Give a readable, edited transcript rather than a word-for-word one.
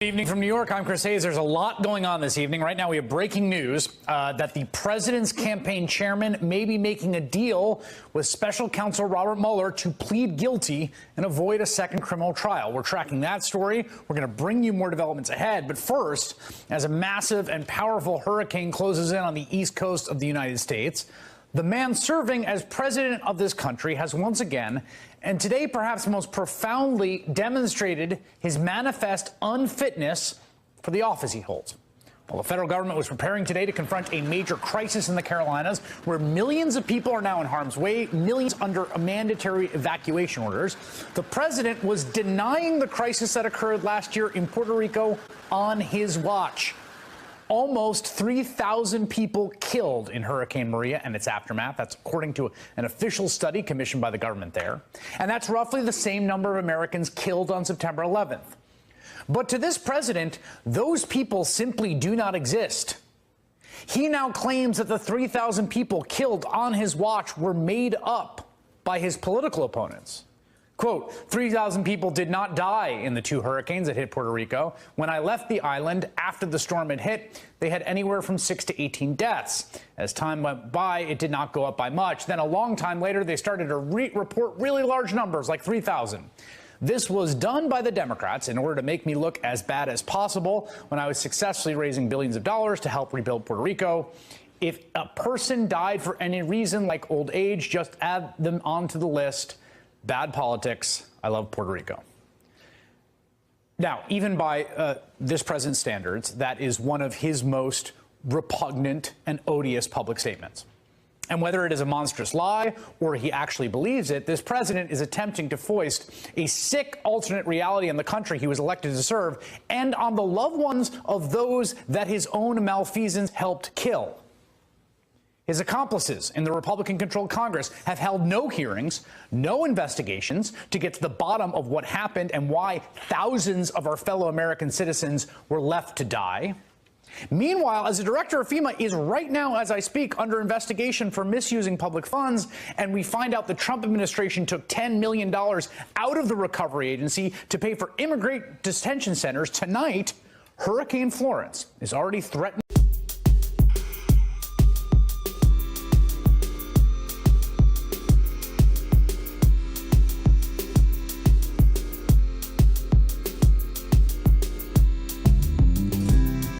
Good evening from New York. I'm Chris Hayes. There's a lot going on this evening. Right now, we have breaking news that the president's campaign chairman may be making a deal with special counsel Robert Mueller to plead guilty and avoid a second criminal trial. We're tracking that story. We're going to bring you more developments ahead. But first, as a massive and powerful hurricane closes in on the east coast of the United States, the man serving as president of this country has once again, and today perhaps most profoundly, demonstrated his manifest unfitness for the office he holds. Well, the federal government was preparing today to confront a major crisis in the Carolinas where millions of people are now in harm's way, millions under mandatory evacuation orders. The president was denying the crisis that occurred last year in Puerto Rico on his watch. Almost 3,000 people killed in Hurricane Maria and its aftermath. That's according to an official study commissioned by the government there. And that's roughly the same number of Americans killed on September 11th. But to this president, those people simply do not exist. He now claims that the 3,000 people killed on his watch were made up by his political opponents. Quote, 3,000 people did not die in the two hurricanes that hit Puerto Rico. When I left the island after the storm had hit, they had anywhere from 6 to 18 deaths. As time went by, it did not go up by much. Then a long time later, they started to report really large numbers, like 3,000. This was done by the Democrats in order to make me look as bad as possible when I was successfully raising billions of dollars to help rebuild Puerto Rico. If a person died for any reason, like old age, just add them onto the list. Bad politics. I love Puerto Rico. Now, even by this president's standards, that is one of his most repugnant and odious public statements. And whether it is a monstrous lie or he actually believes it, this president is attempting to foist a sick alternate reality on the country he was elected to serve and on the loved ones of those that his own malfeasance helped kill. His accomplices in the Republican-controlled Congress have held no hearings, no investigations to get to the bottom of what happened and why thousands of our fellow American citizens were left to die. Meanwhile, as the director of FEMA is right now, as I speak, under investigation for misusing public funds, and we find out the Trump administration took $10 million out of the recovery agency to pay for immigrant detention centers, tonight, Hurricane Florence is already threatening